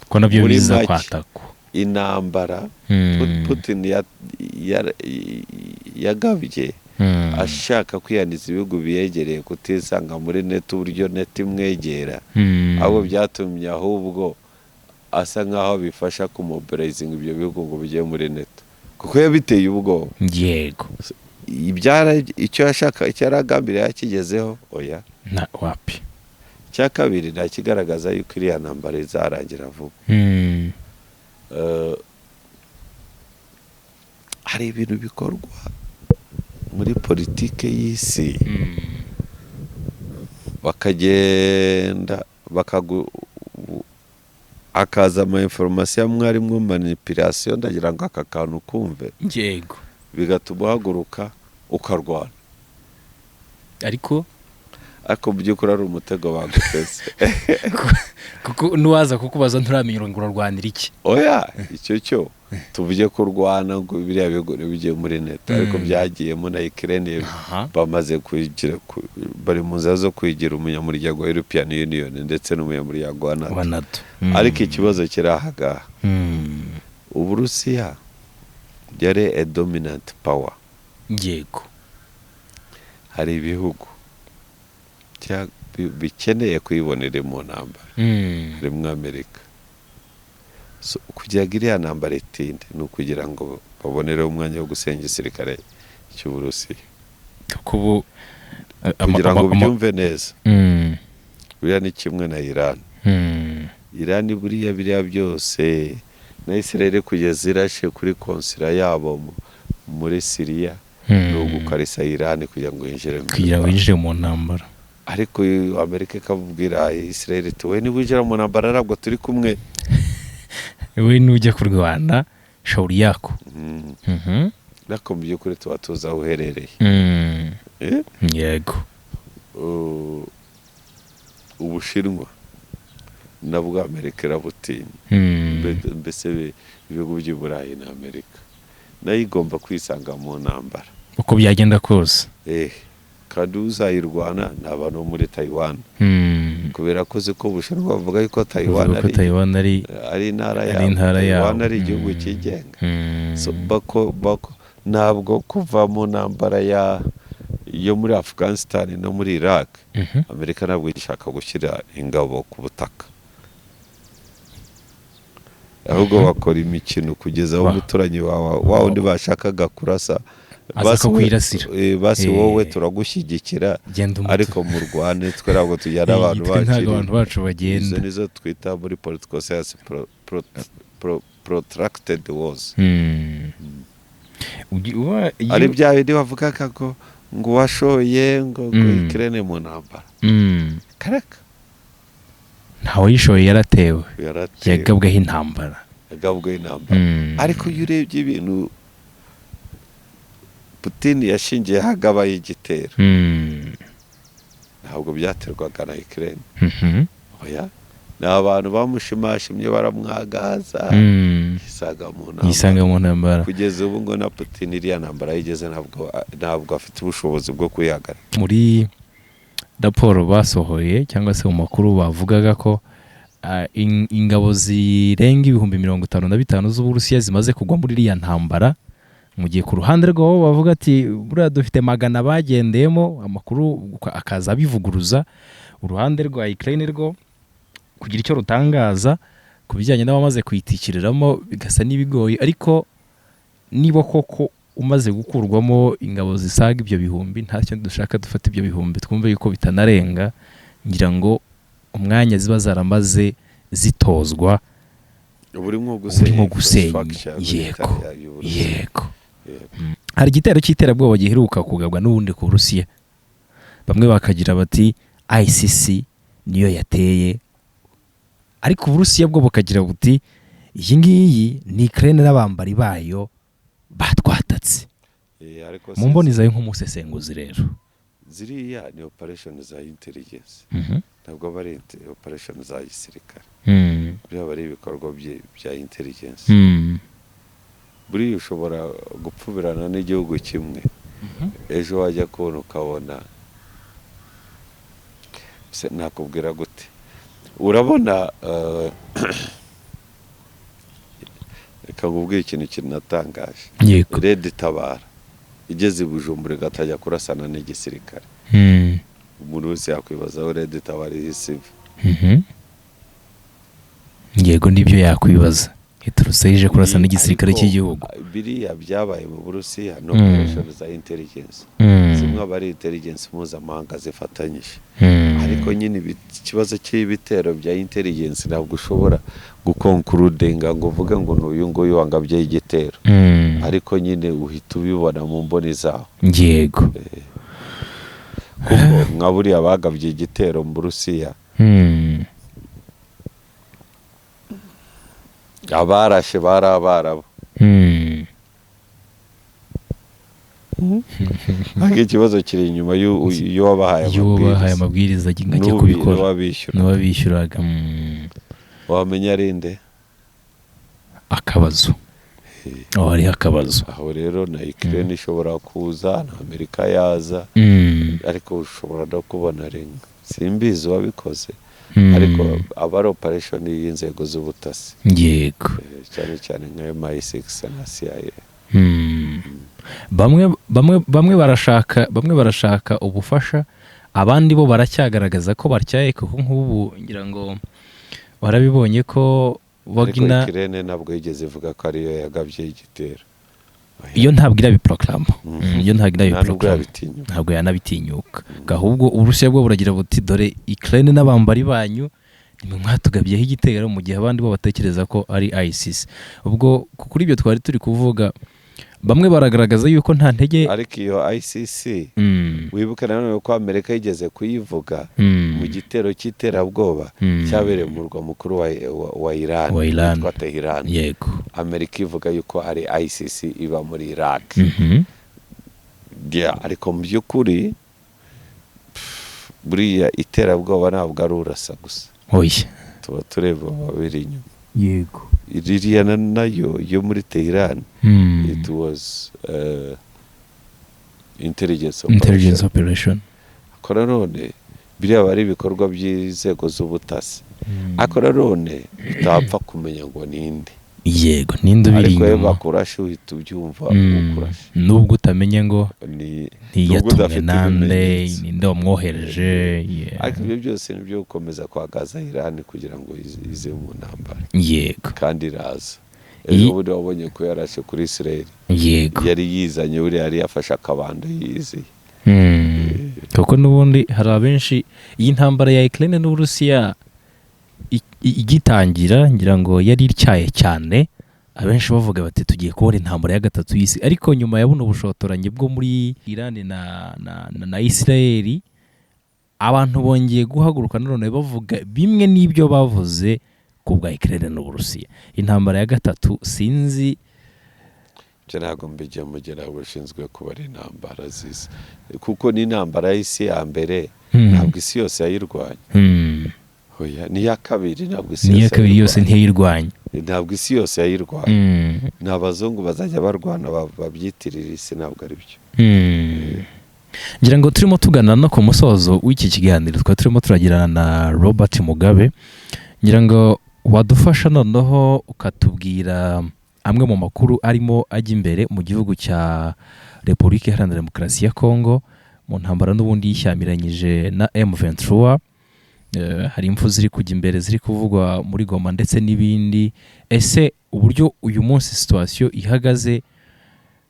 S2: ko nabyo biza kwatakwa
S1: intambara Putin yagabye ashaka kwiyaniza ibihugu biyegereye kutisanga muri NATO, uburyo NATO imwegera, abo byatumye ahubwo asa nkaho bifasha kumobilizinga ibyo bihugu ngo bijye muri NATO, kuko yabiteye ubwoba.
S2: yego.
S1: icyo yashaka, icyo yaragambiriye yakigezeho oya,
S2: na wapi.
S1: cya kabiri nta kigaragaza yuko iriya ntambara izarangira vuba. hari ibintu bikorwa muri politike y'isi, bakagenda akaza ama information amwe arimwo manipulation, ndagira ngo aka kantu kumve,
S2: yego,
S1: bigatuma uhaguruka ukarwana,
S2: ariko
S1: by'ukuri ari umutego baguteze.
S2: kuko nuwaza kukubaza nturamenya ngo urarwanira iki.
S1: oya, icyo cyo tuvuge kurwana ngo biriya bigo bigiye muri NATO, ariko byagiyemo na Ukraine bamaze kugira bari mu nzira zo kwigira umunyamuryango wa European Union ndetse n'umunyamuryango wa NATO. ariko ikibazo kirahaga, Uburusiya byari a dominant power.
S2: yego.
S1: hari ibihugu bikeneye kwibonera mu ntambara, harimo Amerika. kugira ngo iriya ntambara itinde ni ukugira ngo babonere umwanya wo gusenya igisirikare cy'Uburusiya, kugira ngo byumve neza. biriya ni kimwe na Iran buriya biriya byose na Israel kugeza irashe kuri konsila yabo muri Syria, ni ugukarisa Iran kugira ngo yinjire
S2: mu ntambara.
S1: ariko Amerika ikabwira Israel iti we niwinjira mu ntambara ntabwo turi kumwe,
S2: we nujya kurwana shauri yako.
S1: ariko mu by'ukuri tuba tuzi aho uherereye.
S2: yego.
S1: Ubushinwa nabwo Amerika irabutinya, mbese ibihugu by'i Burayi na Amerika nayo igomba kwisanga mu ntambara
S2: uko byagenda kose.
S1: kandi uzayirwana ni abantu bo muri Taiwan, kubera ko ko Ubushinwa bavuga yuko Taiwan ari intara yabo, Taiwan ari igihugu cyigenga. ntabwo kuva mu ntambara yo muri Afghanistan no muri Iraq, Amerika ntabwo ishaka gushyira ingabo ku butaka, ahubwo bakora imikino kugeza aho umuturanyi wa wundi bashakaga kurasa basi wowe turagushyigikira, ariko mu Rwanda twe ntabwo tujyana abantu
S2: bacu bagenda.
S1: izo nizo twita muri political science protracted wars. ari bya bindi bavugaga ngo washoye ngo Ukraine mu ntambara, kareka
S2: ntawe yishoye, yaratewe, yagabweho intambara.
S1: ariko iyo urebye ibintu Putin yashingiye hagabaye igitero, ntabwo byaterwaga na Ukraine. oya, ni abantu bamushimashimye baramwagaza, yisanga mu ntambara. kugeza ubu ngo na Putin iriya ntambara yigeze ntabwo afite ubushobozi bwo kuyihagarika.
S2: muri raporo basohoye cyangwa se mu makuru bavugaga ko ingabo zirenga 55,000 z'Uburusiya zimaze kugwa muri iriya ntambara, mu gihe ku ruhande rwabo bavuga ati buriya dufite 100 bagendeyemo, amakuru akaza bivuguruza. Uruhande rwa Ukraine rwo kugira icyo rutangaza ku bijyanye n'abamaze kuyitikiriramo bigasa n'ibigoye, ariko niba koko umaze gukurwamo ingabo zisaga ibyo bihumbi, nta kintu dushaka dufata ibyo bihumbi twumve yuko bitanarenga, ngira ngo umwanya ziba zaramaze zitozwa urimo gusenya. Yego. Hari igitero cy'iterabwoba giheruka kugabwa n'ubundi ku Burusiya, bamwe bakagira bati ICC niyo yateye, ariko Uburusiya bwo bukagira buti iyi ngiyi ni Ukraine n'abambari bayo batwatatse. Mu mboni zayo nk'umusesenguzi rero,
S1: ziriya ni operation za intelligence, ntabwo bari operation za gisirikare, buriya bari ibikorwa bya intelligence. Buriya ushobora gupfubirana n'igihugu kimwe, ejo wajya kubona ukabona nakubwira gute, urabona reka nkubwire ikintu kinatangaje. Red Tabara igeze i Bujumbura igatajya kurasana n'igisirikare, umuntu wese yakwibaza aho Red Tabara ihisive.
S2: Yego nibyo yakwibaza, iturusije kurasana n'igisirikare cy'igihugu.
S1: Biriya byabaye mu Burusiya no operation za intelligence, zimwe bari intelligence mpuzamahanga zifatanyije, ariko nyine ikibazo cy'ibitero bya intelligence ntabwo ushobora gukonkurudinga ngo uvuge ngo n'uyu nguyu wangabye igitero, ariko nyine uhita ubibona mu mboni zaho.
S2: Yego.
S1: Kuko nka buriya bagabye igitero mu Burusiya, abarashe bari Abarabu. Ntabwo ikibazo kiri inyuma y'uwo wabahaye
S2: amabwiriza ajya kubikora n'uwabishyuraga.
S1: Wamenya ari nde?
S2: Akabazo. Hariho akabazo
S1: aho rero, na Ukraine ishobora kuza, na Amerika yaza, ariko ushobora no kubona ringa, simbizi wabikoze, ariko aba ari operation y'inzego z'ubutasi.
S2: Yego.
S1: Cyane cyane nka MI6 na CIA.
S2: Bamwe barashaka ubufasha, abandi bo baracyagaragaza ko batyaye, kuko nk'ubu ngira ngo warabibonye ko Wagner
S1: Ukraine ntabwo yigeze ivuga ko ariyo yagabye igitero.
S2: Iyo ntabwo irabiproclama, ntabwo yanabitinyuka. Ahubwo Uburusiya bwo buragira buti dore Ukraine n'abambari banyu nimwe mwatugabyeho igitero, mu gihe abandi bo batekereza ko ari ICC. Ubwo kuri ibyo twari turi kuvuga, bamwe baragaragaza yuko nta ntege,
S1: ariko iyo ICC wibuka nanone ko Amerika yigeze kuyivuga mu gitero cy'iterabwoba cyabereye mu murwa mukuru wa Iran, witwa Tehran.
S2: Yego.
S1: Amerika ivuga yuko ari ICC iba muri Iraq. Ariko mu by'ukuri buriya iterabwoba ntabwo ari urasa gusa, tuba tureba babiri inyuma.
S2: Yego.
S1: Iriya nayo yo muri Tehran, it was intelligence
S2: operation.
S1: Akora none biriya bari ibikorwa by'inzego z'ubutasi, akora none utapfa kumenya ngo ninde.
S2: Yego, ninde ubiri inyuma,
S1: ariko bakurashe uhita ubyumva ukurashe,
S2: nubwo utamenye ngo ntiyatumwe nande, ninde wamwohereje.
S1: Ariko ibyo byose nibyo gukomeza kwagaza Iran kugira ngo ize mu ntambara.
S2: Yego.
S1: Kandi iraza. Ejo bundi wabonye ko yarashe kuri Israel.
S2: Yego.
S1: Yari yizanye, buriya yari yafashe akabando yiziye.
S2: Kuko n'ubundi hari abenshi, iyi ntambara ya Ukraine n'Uburusiya igitangira ngira ngo yari ityaye cyane, abenshi bavuga bati tugiye kubona intambara ya gatatu y'isi, ariko nyuma ya buno bushotoranyi bwo muri Iran na Israel, abantu bongeye guhaguruka none bavuga bimwe n'ibyo bavuze ku bwa Ukraine n'Uburusiya. Intambara ya gatatu sinzi,
S1: ntabwo mbijya mugera bushinzwe kuba ari intambara z'isi, kuko ni intambara y'isi ya mbere, ntabwo isi yose yayirwanya. Ni ya kabiri, ntabwo isi
S2: yose ntiyirwanya.
S1: Ntabwo isi yose yayirwanya. Ni abazungu bazajya barwana babyitirira isi, ntabwo ari byo.
S2: Ngira ngo turimo tugana no ku musozo w'iki kiganiro, twari turimo turagirana na Robert Mugabe. Ngira ngo wadufasha noneho ukatubwira amwe mu makuru arimo ajya imbere mu gihugu cya Repubulika Iharanira Demokarasi ya Kongo, mu ntambara n'ubundi yishyamiranyije na M23. hari impfu ziri kujya imbere ziri kuvugwa muri Goma ndetse n'ibindi. Ese uburyo uyu munsi situation ihagaze,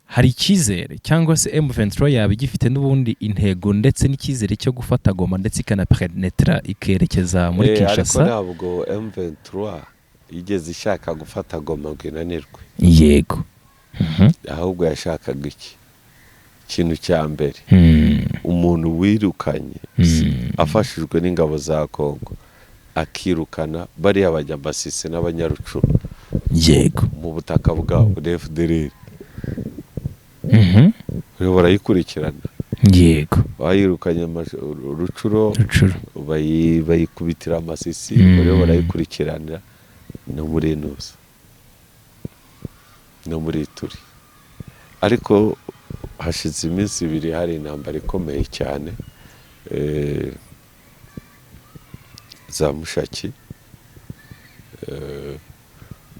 S2: hari icyizere cyangwa se M23 yaba igifite n'ubundi intego ndetse n'icyizere cyo gufata Goma ndetse ikanapenetra ikerekeza muri Kinshasa?
S1: Ariko ntabwo M23 igeze ishaka gufata Goma ngo inanirwe.
S2: Yego.
S1: Ahubwo yashakaga ikintu cya mbere, umuntu wirukanye afashijwe n'ingabo za Kongo akirukana bariya abanyabasisi n'abanyarucuru.
S2: Yego.
S1: Mu butaka bwabo FDLR barayikurikirana.
S2: Yego.
S1: Bayirukanye rucuro bayikubitira amasisi, barayikurikirana no muri Nusa no muri Turi. Ariko hashize iminsi 2 hari intambara ikomeye cyane za Mushaki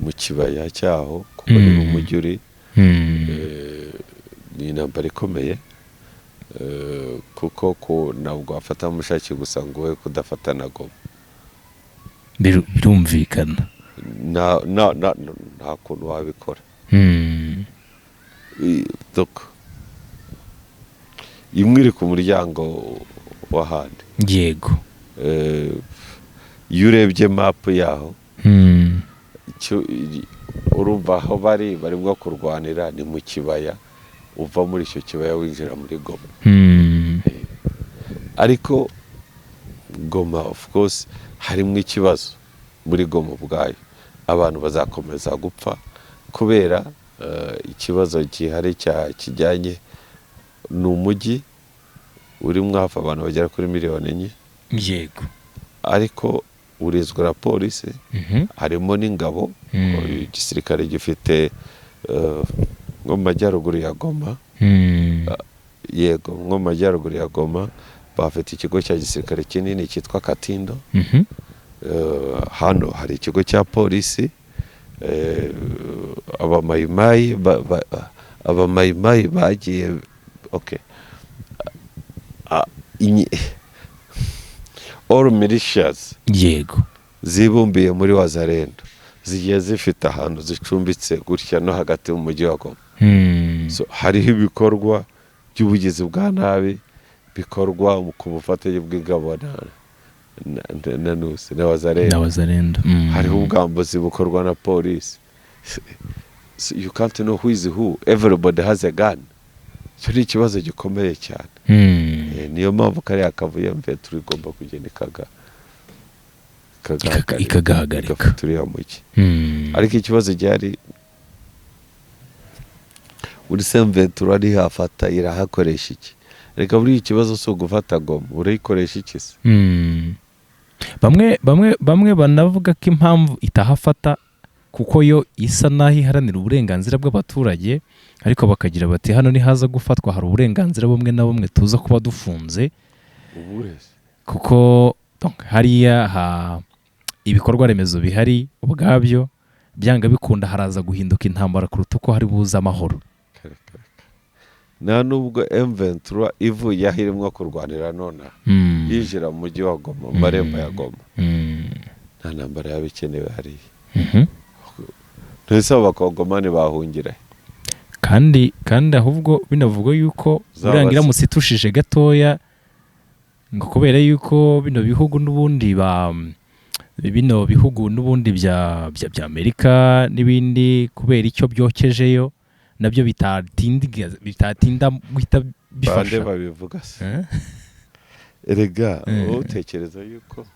S1: mu kibaya cyaho kuko ni mu mujyi uri. Ni intambara ikomeye kuko ntabwo wafata Mushaki gusa ngo we kudafata na Goma.
S2: Birumvikana.
S1: nta kuntu wabikora. Imwe iri ku muryango w'ahandi.
S2: Yego.
S1: Iyo urebye mapu yaho urumva aho barimo kurwanira ni mu kibaya, uva muri icyo kibaya winjira muri Goma. Ariko Goma of course harimo ikibazo muri Goma ubwayo, abantu bazakomeza gupfa kubera ikibazo gihari kijyanye n'umujyi urimo hafi abantu bagera kuri miliyoni enye.
S2: Yego.
S1: Ariko urizwa na polisi, harimo n'ingabo. Igisirikare gifite nko mu majyaruguru ya Goma. Yego, nko mu majyaruguru ya Goma bafite ikigo cya gisirikare kinini cyitwa Katindo. Hano hari ikigo cya polisi. Abamayimayi bagiye all militias.
S2: Yego.
S1: Zibumbiye muri Wazalendo zigiye zifite ahantu zicumbitse gutya no hagati mu mujyi wa Goma. So hariho ibikorwa by'ubugizi bwa nabi bikorwa ku bufatanye bw'ingabo na Nusa na Wazalendo. Hariho ubwambuzi bukorwa na polisi. So you can't know who is who. Everybody has a gun. So ni ikibazo gikomeye cyane. Niyo mpamvu kariya kavuye M23 igomba kugenda ikagahagarika turiya mujyi. Ariko ikibazo gihari uri M23 ari hafata irahakoresha iki? Reka buri ikibazo so gufata Goma urayikoresha iki se?
S2: Bamwe banavuga ko impamvu itahafata kuko yo isa naho iharanira uburenganzira bw'abaturage, ariko bakagira bati hano nihaza gufatwa hari uburenganzira bumwe na bumwe tuza kuba dufunze. Kuko hariya ibikorwa remezo bihari ubwabyo byanga bikunda haraza guhinduka intambara kuruta uko hari buza amahoro.
S1: Nta nubwo M23 ivuye ahirimo kurwanira nona yinjira mu mujyi wa Goma, marembo ya Goma. Nta ntambara yabikenewe hariya. Ntese abakongomani bahungira.
S2: Kandi ahubwo binavuga yuko urangira musitushije gatoya ngo kubera yuko bino bihugu n'ubundi bya Amerika n'ibindi kubera icyo byokejeyo nabyo bitatinda guhita bifasha.
S1: Bande babivuga se. Erega utekereza yuko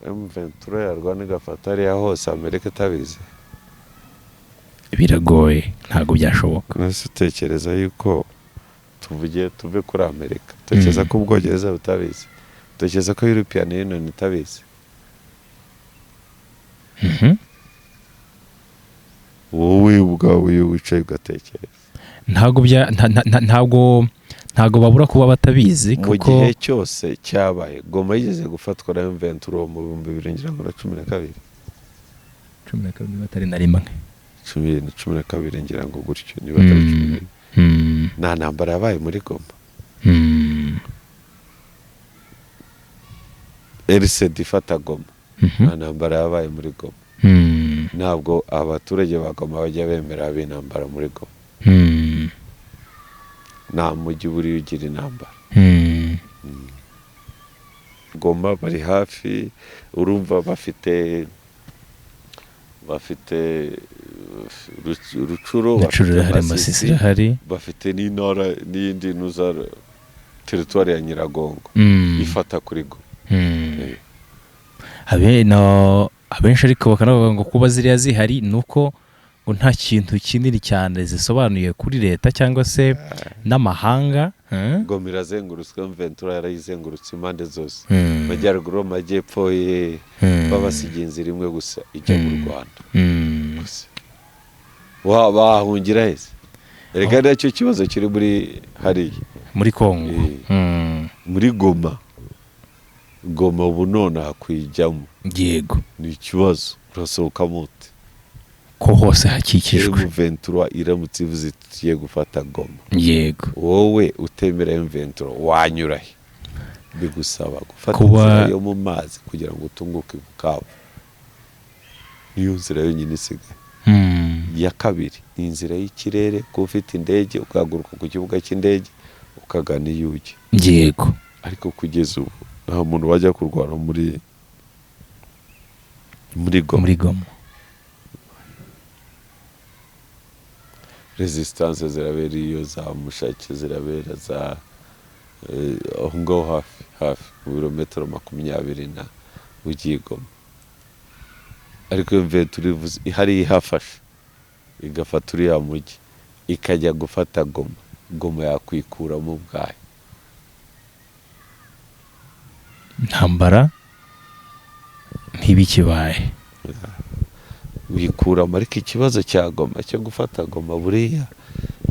S1: M23 yarwana igafata ariya hose Amerika itabizi?
S2: Biragoye, ntabwo byashoboka.
S1: Nase utekereza yuko tuve kuri Amerika, utekereza ko Ubwongereza butabizi, utekereza ko European Union itabizi? Wowe ubwawe wicaye ugatekereza.
S2: Ntabwo babura kuba batabizi kuko
S1: mu gihe cyose cyabaye Goma yigeze gufatwa na M23 mu 2012.
S2: 12 batari na rimwe.
S1: 12 ngira ngo gutyo niba atari 10. Nta ntambara yabaye muri Goma. RCD ifata Goma nta ntambara yabaye muri Goma. Ntabwo abaturage ba Goma bajya bemera ab'intambara muri Goma. Nta mujyi buri ugira intambara. Goma bari hafi, urumva bafite Rucuro,
S2: bafite Masisi hari,
S1: bafite n'intara n'iyindi nuza teritwari ya Nyiragongo ifata kuri Goma.
S2: Abenshi ariko bakanavuga ngo kuba ziriya zihari nuko ngo nta kintu kinini cyane zisobanuye kuri leta cyangwa se n'amahanga.
S1: Goma irazengurutswe, Ventura yarayizengurutse impande zose, Majyaruguru, Majyepfo babasigiye inzira imwe gusa ijya mu Rwanda. Bahungira heza, erega nacyo kibazo kiri muri hariya
S2: muri Kongo.
S1: Muri Goma ubu none hakwijyamo.
S2: Yego,
S1: ni ikibazo, urasohoka mute
S2: ko hose hakikijwe.
S1: Ventura iramutse ivuze tugiye gufata Goma,
S2: yego,
S1: wowe utemera Ventura wanyura he? Bigusaba gufata inzira yo mu mazi kugira ngo utunguke Bukavu. Niyo nzira yonyine isigaye. Ya kabiri ni inzira y'ikirere, ko ufite indege ukaguruka ku kibuga cy'indege ukagana iyo ujya.
S2: Yego,
S1: ariko kugeza ubu nta muntu wajya kurwana muri Goma. Resistance zirabera iyo za Mushaki, zirabera za aho ngaho hafi mu birometero 20 na ugiye Goma. Ariko Ventura ivuze ihari ihafasha igafata uriya mujyi ikajya gufata Goma yakwikuramo ubwayo.
S2: Ntambara ntibikibaye
S1: wikuramo. Ariko ikibazo cya Goma cyo gufata Goma buriya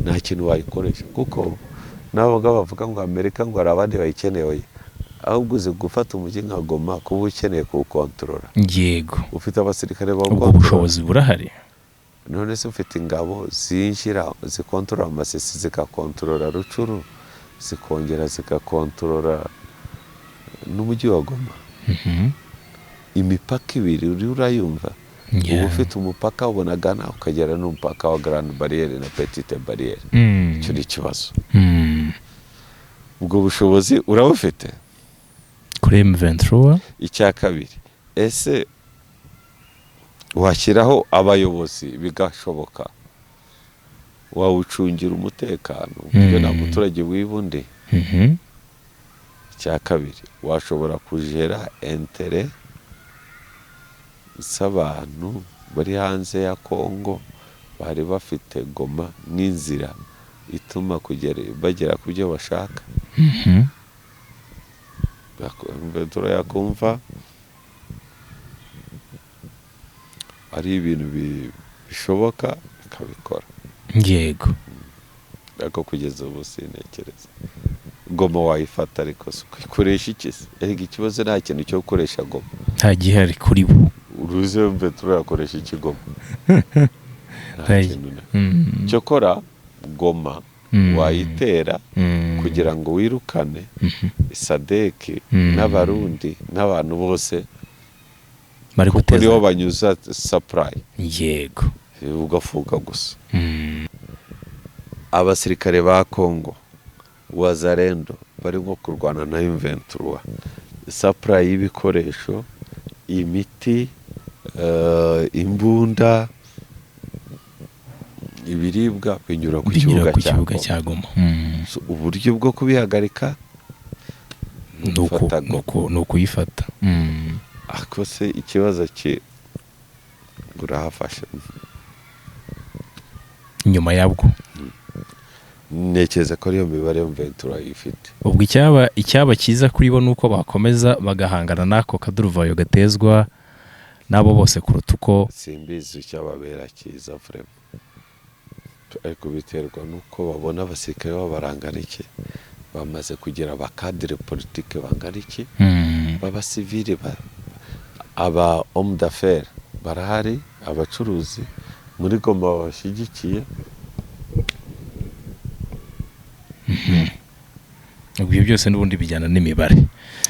S1: nta kintu wayikoresha, kuko nabo bavuga ngo Amerika ngo hari abandi bayikeneye, ahubwo uzi gufata umujyi nka Goma kuba ukeneye kuwukontorora.
S2: Yego,
S1: ufite abasirikare
S2: ubwo bushobozi burahari.
S1: None se ufite ingabo zinjira zikontorora Masisi, zikakontorora Rucuru, zikongera zikakontorora n'umujyi wa Goma. Imipaka ibiri uri urayumva. Ubu ufite umupaka ubona Ghana ukagera n'umupaka wa Grande Barriere na Petite Barriere. Icyo ni ikibazo. Ubwo bushobozi urabufite
S2: kuri M23.
S1: Icya kabiri, ese washyiraho abayobozi bigashoboka, wawucungira umutekano kugira nta muturage wibundi. Icya kabiri, washobora kujera intere z'abantu bari hanze ya Kongo bari bafite Goma n'inzira ituma bagera ku byo bashaka. Ventura yakumva ari ibintu bishoboka bikabikora.
S2: Yego,
S1: ariko kugeza ubu sinekereza Goma wayifata, ariko ikoresha iki? Erega ikibazo nta kintu cyo gukoresha Goma,
S2: nta gihari kuri bo.
S1: uruze Ventura yakoresha iki Goma? Cyo kora Goma wayitera kugira ngo wirukane Sadeki n'Abarundi n'abantu bose
S2: bari
S1: guteza, niho banyuza supply.
S2: Yego,
S1: ugafuka gusa. Abasirikare ba Kongo Wazalendo bari nko kurwana na Ventura, supply y'ibikoresho, imiti, imbunda, ibiribwa binyura ku kibuga
S2: cya Goma.
S1: Uburyo bwo kubihagarika
S2: ni ukuyifata.
S1: Ako se ikibazo urahafashe
S2: nyuma yabwo.
S1: Ntekereza ko ariyo mibare Ventura ifite.
S2: Ubwo icyaba cyiza kuri bo nuko bakomeza bagahangana n'ako kaduruvayo gatezwa n'abo bose kuruta uko.
S1: Simbizi icyababera cyiza vrema, ariko biterwa nuko babona abasirikare b'abarangana iki, bamaze kugira abakadire politike bangana iki, b'abasivile, aba homme d'affaires barahari, abacuruzi muri Goma babashyigikiye.
S2: Ibyo byose n'ubundi bijyana n'imibare.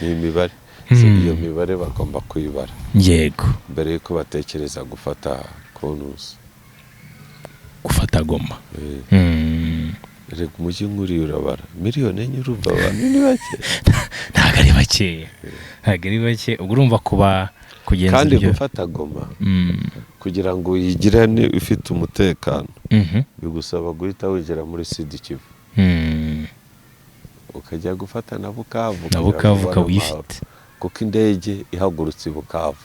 S1: Imibare iyo mibare bagomba kuyibara
S2: yego
S1: mbere yuko batekereza gufata konusi
S2: gufata Goma.
S1: reka umujyi nk'uriya urabara miliyoni enye urumva abantu ni bake
S2: ntabwo ari bake ntabwo ari bake ubwo urumva kuba kugenza
S1: kandi
S2: ibyo
S1: gufata Goma kugira ngo uyigirane ufite umutekano bigusaba guhita winjira muri Sud Kivu ukajya gufata na Bukavu
S2: ukaba uyifite
S1: kuko indege ihagurutse i Bukavu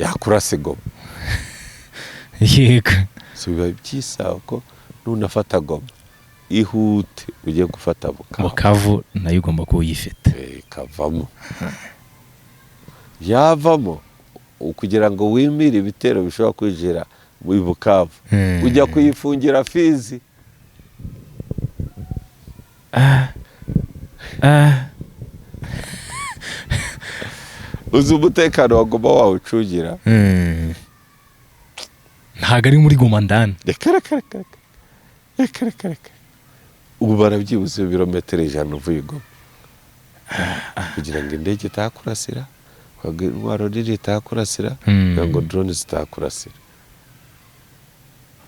S1: yakurasa Goma
S2: yego
S1: so biba byisaba ko nunafata Goma ihute ugiye gufata
S2: Bukavu nayo ugomba kuba uyifite
S1: ikavamo yavamo kugira ngo wimire ibitero bishobora kwinjira mu Bukavu ujya kuyifungira Fizi uzi umutekano wa Goma wawucungira
S2: ntabwo ari muri Goma ndani
S1: reka ubu barabyibuze ibirometero 100 uvuye Goma kugira ngo indege itakurasira intwaro nini itakurasira kugira ngo drone zitakurasira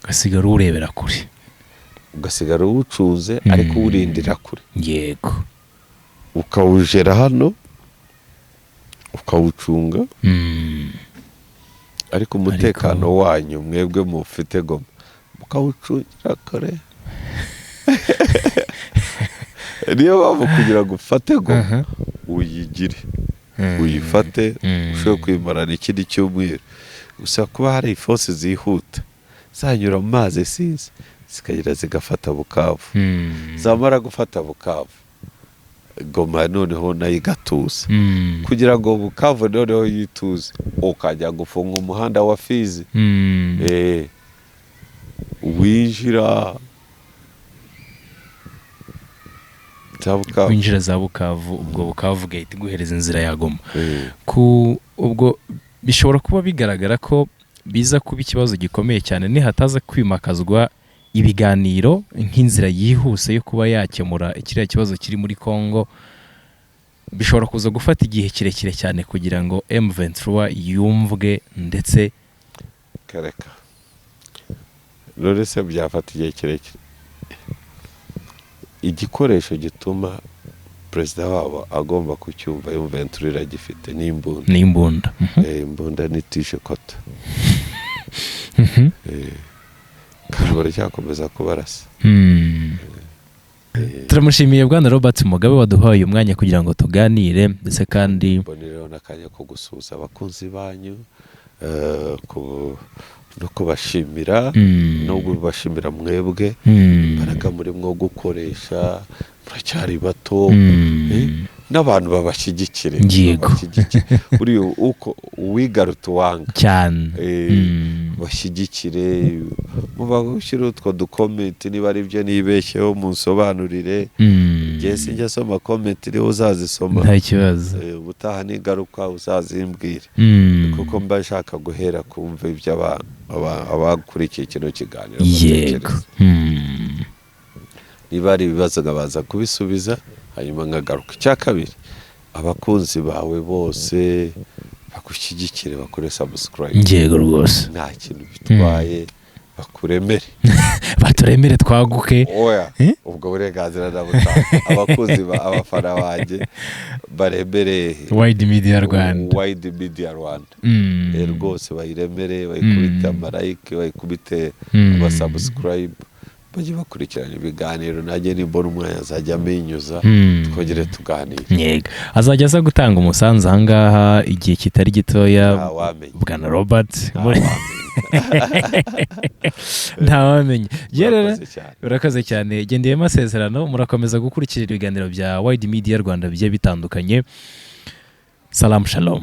S2: ugasigara urebera kure
S1: ugasigara uwucuze ariko urindira kure
S2: yego
S1: ukawujera hano ukawucunga ariko umutekano wanyu mwebwe mufite Goma mukawucungira kare niyo mpamvu kugira ngo ufate Goma uyigire uyifate ushobora kwimarana ikindi cyumweru gusa kuba hari force zihuta zanyura mu mazi size zikagira zigafata Bukavu zamara gufata Bukavu Goma noneho nayo igatuza kugira ngo Bukavu noneho yituze ukajya gufunga umuhanda wa Fizi
S2: winjira za Bukavu ubwo Bukavu gahita iguhereza inzira ya Goma ubwo bishobora kuba bigaragara ko biza kuba ikibazo gikomeye cyane nihataza kwimakazwa ibiganiro nk'inzira yihuse yo kuba yakemura ikiriya kibazo kiri muri Kongo bishobora kuza gufata igihe kirekire cyane kugira ngo M23 yumvwe ndetse
S1: kareka Lorese byafata igihe kirekire igikoresho gituma perezida wabo agomba kucyumva M23 iragifite n'imbunda imbunda nitishe kota kandi baracyakomeza kubarasa
S2: turamushimiye Bwana Robert Mugabe waduhaye umwanya kugira ngo tuganire ndetse kandi
S1: mboneraho n'akanya ko gusuhuza abakunzi banyu no kubashimira no kubashimira mwebwe imbaraga muri mwo gukoresha muracyari bato n'abantu babashyigikire uri uko uwigaruta wanga
S2: cyane
S1: bashyigikire mubashyira utwo dukomenti niba ari byo nibeshyeho munsobanurire igihe sinjya soma komenti rero uzazisoma
S2: nta kibazo
S1: ubutaha n'ingaruka uzazimbwire kuko mba nshaka guhera kumva ibyo abakurikiye kino kiganiro
S2: yego
S1: niba ari ibibazo baza kubisubiza hanyuma nkagaruka icya kabiri abakunzi bawe bose bagushyigikire bakore subscribe
S2: yego rwose
S1: nta kintu bitwaye bakuremere
S2: baturemere twaguke
S1: ubwo burenganzira ndabutanga abakunzi abafana banjye baremere
S2: Wide Media Rwanda
S1: rwose bayiremere bayikubite amarayike bayikubite abasubscribe bajye bakurikirana ibiganiro najye nimbona umwanya azajya amenyuza twongere tuganire
S2: yego azajya aza gutanga umusanzu ahangaha igihe kitari gitoya Bwana Robert ntawamenye urakoze cyane gendeye amasezerano murakomeza gukurikira ibiganiro bya Wide Media Rwanda bigiye bitandukanye. Salam shalom.